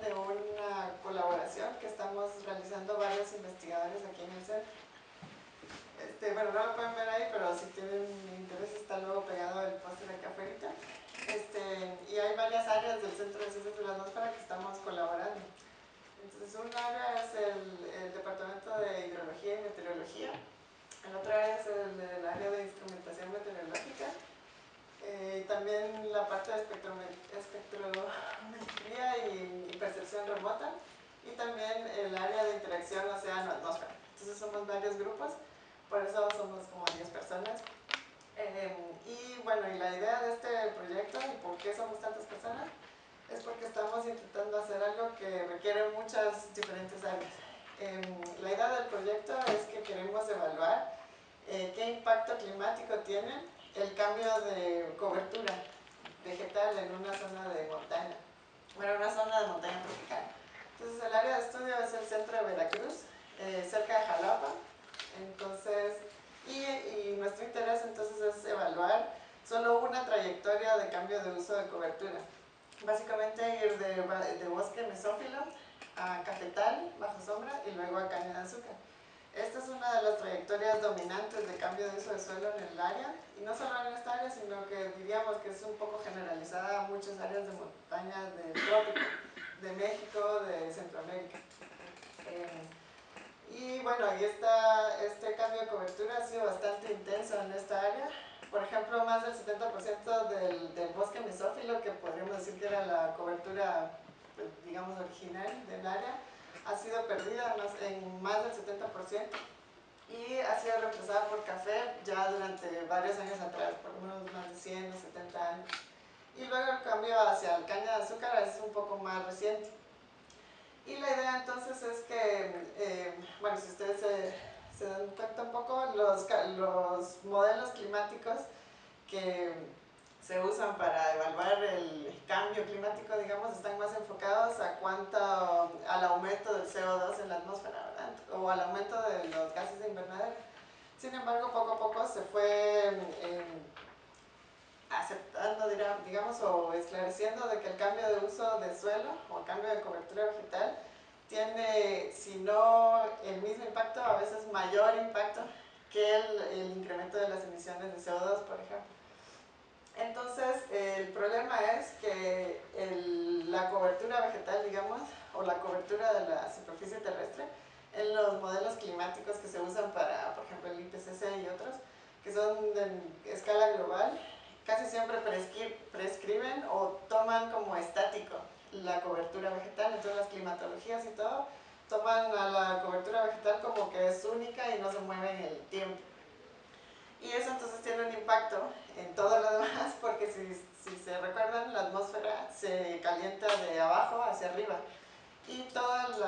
de una colaboración que estamos realizando varios investigadores aquí en el centro. Bueno, no lo pueden ver ahí, pero si tienen interés está luego pegado el póster aquí afuera. Y hay varias áreas del Centro de Ciencias de la Atmósfera que estamos colaborando. Entonces, un área es el Departamento de Hidrología y Meteorología, el otro área es el área de instrumentación meteorológica, también la parte de espectrometría y percepción remota, y también el área de interacción océano-atmósfera. Entonces somos varios grupos, por eso somos como 10 personas. Y bueno, y la idea de este proyecto y por qué somos tantas personas es porque estamos intentando hacer algo que requiere muchas diferentes áreas. La idea del proyecto es que queremos evaluar qué impacto climático tiene el cambio de cobertura vegetal en una zona de montaña, bueno, una zona de montaña tropical. Entonces el área de estudio es el centro de Veracruz, cerca de Jalapa. Entonces, y nuestro interés entonces es evaluar solo una trayectoria de cambio de uso de cobertura. Básicamente ir de bosque mesófilo a cafetal, bajo sombra, y luego a caña de azúcar. Esta es una de las trayectorias dominantes de cambio de uso de suelo en el área, y no solo en esta área, sino que diríamos que es un poco generalizada a muchas áreas de montaña del trópico, de México, de Centroamérica. Y bueno, y este cambio de cobertura ha sido bastante intenso en esta área. Por ejemplo, más del 70% del bosque mesófilo, que podríamos decir que era la cobertura, pues, digamos, original del área, ha sido perdida en más del 70% y ha sido reemplazada por café ya durante varios años atrás, por unos más de 100 o 70 años. Y luego el cambio hacia el caña de azúcar es un poco más reciente. Y la idea entonces es que, bueno, si ustedes se dan cuenta un poco, los modelos climáticos que se usan para evaluar el cambio climático, digamos, están más enfocados al aumento del CO2 en la atmósfera, ¿verdad? O al aumento de los gases de invernadero. Sin embargo, poco a poco se fue aceptando, digamos, o esclareciendo de que el cambio de uso de suelo o el cambio de cobertura vegetal tiene, si no el mismo impacto, a veces mayor impacto que el incremento de las emisiones de CO2, por ejemplo. Entonces, el problema es que la cobertura vegetal, digamos, o la cobertura de la superficie terrestre, en los modelos climáticos que se usan para, por ejemplo, el IPCC y otros, que son de escala global, casi siempre prescriben o toman como estático la cobertura vegetal. Entonces las climatologías y todo toman a la cobertura vegetal como que es única y no se mueve en el tiempo. Y eso entonces tiene un impacto en todo lo demás, porque si se recuerdan, la atmósfera se calienta de abajo hacia arriba. Y todas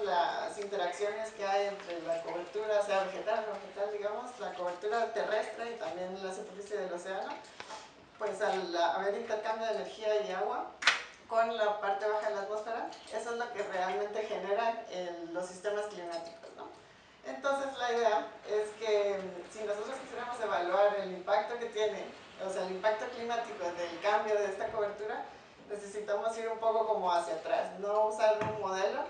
las interacciones que hay entre la cobertura, sea vegetal o no vegetal, digamos, la cobertura terrestre y también la superficie del océano, pues al haber intercambio de energía y agua con la parte baja de la atmósfera, eso es lo que realmente genera los sistemas climáticos, ¿no? Entonces la idea es que si nosotros quisiéramos evaluar el impacto que tiene, o sea, el impacto climático del cambio de esta cobertura, necesitamos ir un poco como hacia atrás, no usar un modelo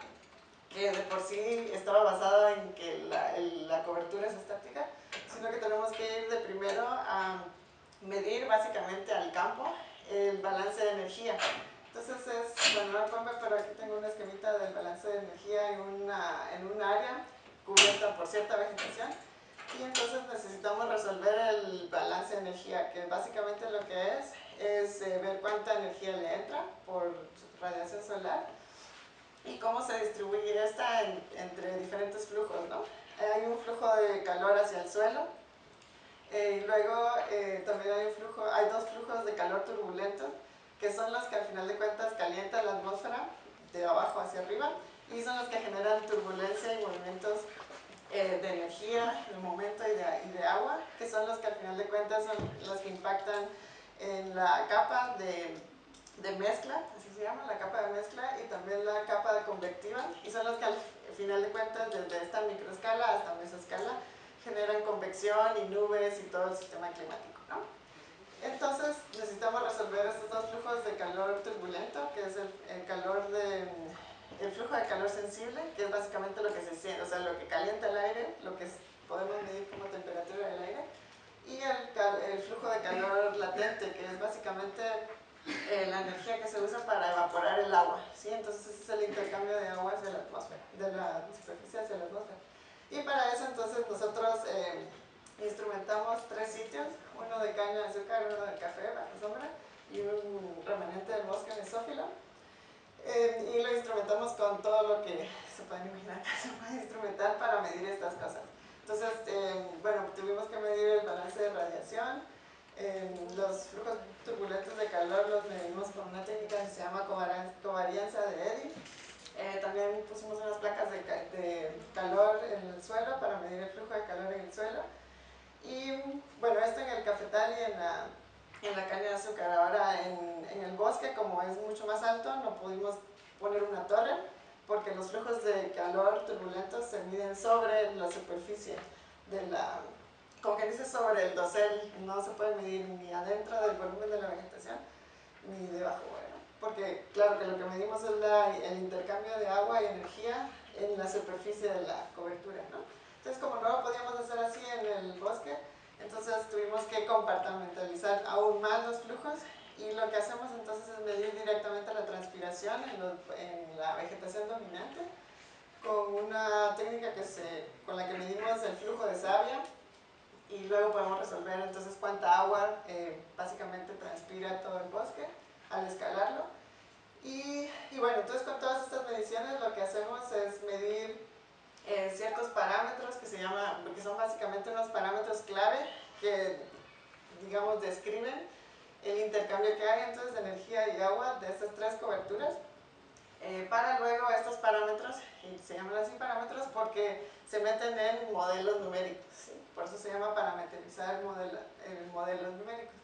que de por sí estaba basado en que la cobertura es estática, sino que tenemos que ir de primero a medir básicamente al campo el balance de energía. Entonces bueno, no lo pueden ver, pero aquí tengo una esquemita del balance de energía en un área cubierta por cierta vegetación, y entonces necesitamos resolver el balance de energía, que básicamente lo que es ver cuánta energía le entra por radiación solar y cómo se distribuye esta entre diferentes flujos, ¿no? Hay un flujo de calor hacia el suelo, y luego también hay dos flujos de calor turbulento, que son los que al final de cuentas calientan la atmósfera de abajo hacia arriba, y son los que generan turbulencia y movimientos de energía, de momento y de agua, que son los que al final de cuentas son los que impactan en la capa de mezcla, así se llama, la capa de mezcla, y también la capa de convectiva, y son los que al final de cuentas, desde esta microescala hasta mesoscala, generan convección y nubes y todo el sistema climático, ¿no? Entonces necesitamos resolver estos dos flujos de calor turbulento, que es el calor flujo de calor sensible, que es básicamente lo que se siente, o sea, lo que calienta el aire, lo que podemos medir como temperatura del aire, y el flujo de calor latente, que es básicamente la energía que se usa para evaporar el agua, ¿sí? Entonces ese es el intercambio de agua hacia la atmósfera, de la superficie hacia la atmósfera. Y para eso entonces nosotros instrumentamos 3 sitios, uno de caña de azúcar, uno de café bajo sombra y un remanente del bosque mesófilo. Y lo instrumentamos con todo lo que se pueden imaginar que se puede instrumentar para medir estas cosas. Entonces, bueno, tuvimos que medir el balance de radiación, los flujos turbulentos de calor los medimos con una técnica que se llama covarianza de Eddy. También pusimos unas placas de calor en el suelo para medir el flujo de calor en el suelo. Y bueno, esto en el cafetal y en la caña de azúcar. Ahora en el bosque, como es mucho más alto, no pudimos poner una torre porque los flujos de calor turbulentos se miden sobre la superficie de la, como que dice, sobre el dosel. No se puede medir ni adentro del volumen de la vegetación ni debajo, bueno, porque claro que lo que medimos es el intercambio de agua y energía en la superficie de la cobertura, ¿no? Entonces, como no lo podíamos hacer así en el bosque, entonces tuvimos que compartimentalizar aún más los flujos, y lo que hacemos entonces es medir directamente la transpiración en la vegetación dominante con una técnica con la que medimos el flujo de savia, y luego podemos resolver entonces cuánta agua básicamente transpira todo el bosque al escalarlo. Y bueno, entonces con todas estas mediciones lo que hacemos es medir ciertos parámetros que son básicamente unos parámetros clave que, digamos, describen el intercambio que hay entonces de energía y agua de estas 3 coberturas, para luego estos parámetros, y se llaman así parámetros porque se meten en modelos numéricos, ¿sí? Por eso se llama parametrizar modelos numéricos.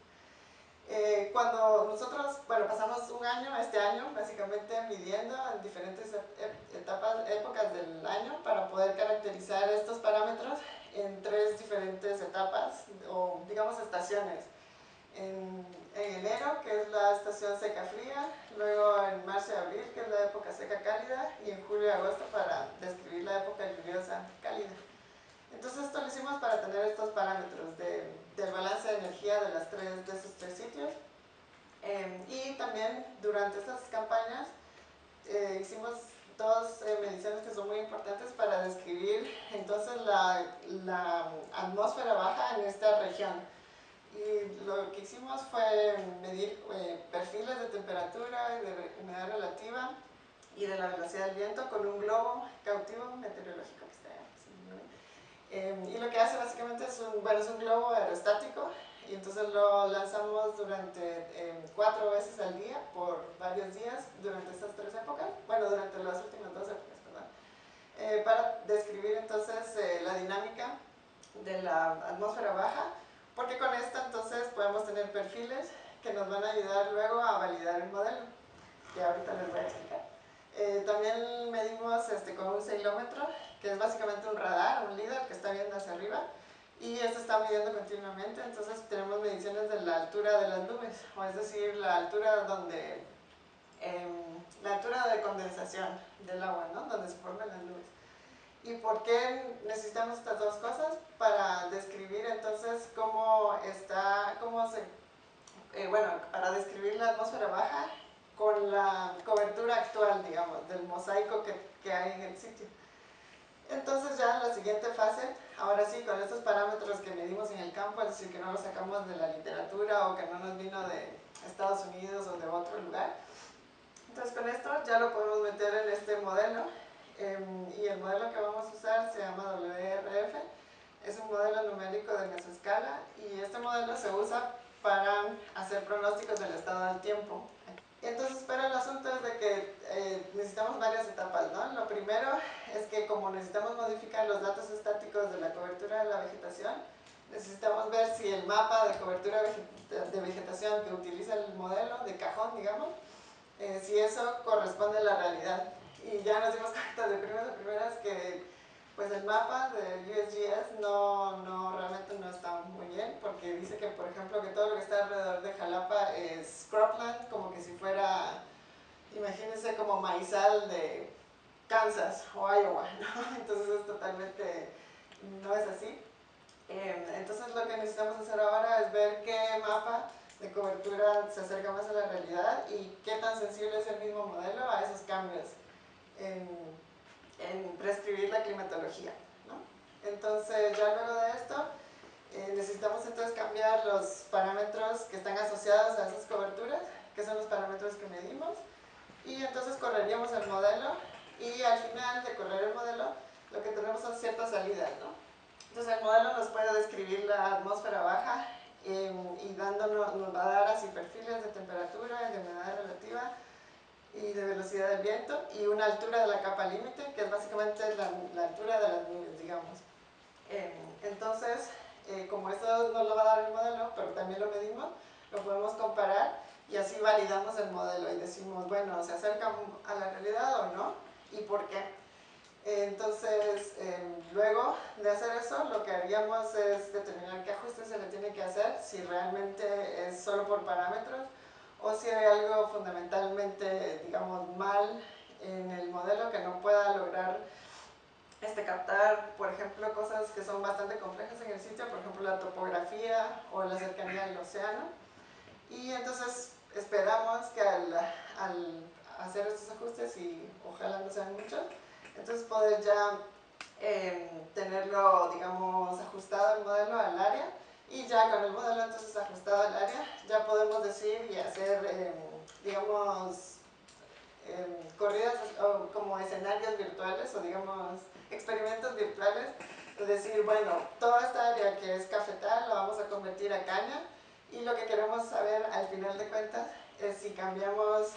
Cuando nosotros, bueno, pasamos un año, este año, básicamente midiendo en diferentes épocas del año para poder caracterizar estos parámetros en 3 diferentes etapas, o digamos estaciones. En enero, que es la estación seca-fría, luego en marzo y abril, que es la época seca-cálida, y en julio y agosto para describir la época lluviosa-cálida. Entonces esto lo hicimos para tener estos parámetros del balance de energía de esos tres sitios. Y también durante estas campañas hicimos 2 mediciones que son muy importantes para describir entonces la atmósfera baja en esta región. Y lo que hicimos fue medir perfiles de temperatura, de humedad relativa y de la velocidad del viento con un globo cautivo meteorológico que está ahí. Y lo que hace básicamente es un globo aerostático, y entonces lo lanzamos durante 4 veces al día por varios días durante estas 3 épocas, bueno, durante las últimas 2 épocas, perdón, para describir entonces la dinámica de la atmósfera baja, porque con esto entonces podemos tener perfiles que nos van a ayudar luego a validar el modelo, que ahorita les voy a explicar. También medimos con un seilómetro, que es básicamente un radar, un LIDAR que está viendo hacia arriba, y esto está midiendo continuamente. Entonces tenemos mediciones de la altura de las nubes, o es decir, la altura la altura de condensación del agua, ¿no? Donde se forman las nubes. ¿Y por qué necesitamos estas 2 cosas? Para describir entonces para describir la atmósfera baja con la cobertura actual, digamos, del mosaico que hay en el sitio. Entonces ya en la siguiente fase, ahora sí, con estos parámetros que medimos en el campo, es decir, que no los sacamos de la literatura o que no nos vino de Estados Unidos o de otro lugar, entonces con esto ya lo podemos meter en este modelo. Y el modelo que vamos a usar se llama WRF, es un modelo numérico de mesoescala, y este modelo se usa para hacer pronósticos del estado del tiempo. Entonces, pero el asunto es de que necesitamos varias etapas, ¿no? Lo primero es que como necesitamos modificar los datos estáticos de la cobertura de la vegetación, necesitamos ver si el mapa de cobertura de vegetación que utiliza el modelo de cajón, digamos, si eso corresponde a la realidad. Y ya nos dimos cuenta de primeras que pues el mapa del USGS realmente no está muy bien, porque dice que, por ejemplo, que todo lo que está alrededor de Jalapa es cropland, como que si fuera, imagínense, como maizal Kansas o Iowa, ¿no? Entonces es totalmente, no es así. Entonces lo que necesitamos hacer ahora es ver qué mapa de cobertura se acerca más a la realidad y qué tan sensible es el mismo modelo a esos cambios en prescribir la climatología, ¿no? Entonces ya luego de esto necesitamos entonces cambiar los parámetros que están asociados a esas coberturas, que son los parámetros que medimos, y entonces correríamos el modelo y al final de correr el modelo lo que tenemos son ciertas salidas, ¿no? Entonces el modelo nos puede describir la atmósfera baja y nos va a dar así perfiles de temperatura, de humedad relativa y de velocidad del viento y una altura de la capa límite, que es básicamente la altura de las nubes, digamos. Entonces, como esto nos lo va a dar el modelo, pero también lo medimos, lo podemos comparar y así validamos el modelo y decimos, bueno, ¿se acerca a la realidad o no? ¿Y por qué? Entonces, luego de hacer eso, lo que haríamos es determinar qué ajustes se le tiene que hacer, si realmente es solo por parámetros o si hay algo fundamentalmente, digamos, mal en el modelo que no pueda lograr captar, por ejemplo, cosas que son bastante complejas en el sitio, por ejemplo, la topografía o la cercanía del océano. Y entonces esperamos que al hacer estos ajustes, y ojalá no sean muchos, entonces poder ya tenerlo, digamos, ajustado el modelo al área, y ya con el modelo entonces ajustado al área, ya podemos decir y hacer, digamos, corridas o como escenarios virtuales o digamos experimentos virtuales, es decir, bueno, toda esta área que es cafetal la vamos a convertir a caña y lo que queremos saber al final de cuentas es si cambiamos,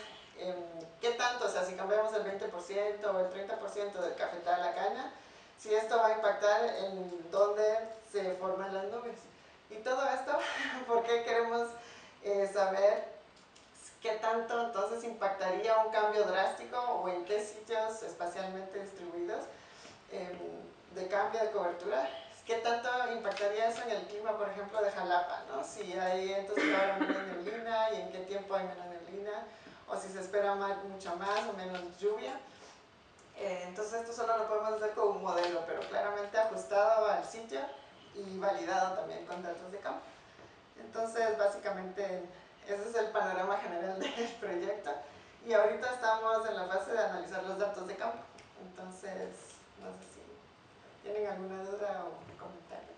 qué tanto, o sea, si cambiamos el 20% o el 30% del cafetal a caña, si esto va a impactar en dónde se forman las nubes. Y todo esto, ¿por qué queremos saber qué tanto entonces impactaría un cambio drástico o en qué sitios espacialmente distribuidos de cambio de cobertura? ¿Qué tanto impactaría eso en el clima, por ejemplo, de Jalapa, ¿no? Si hay entonces ahora menos neblina y en qué tiempo hay menos neblina, o si se espera mucho más o menos lluvia. Entonces esto solo lo podemos hacer con un modelo, pero claramente ajustado al sitio y validado también con datos de campo. Entonces, básicamente, ese es el panorama general del proyecto. Y ahorita estamos en la fase de analizar los datos de campo. Entonces, no sé si tienen alguna duda o comentario.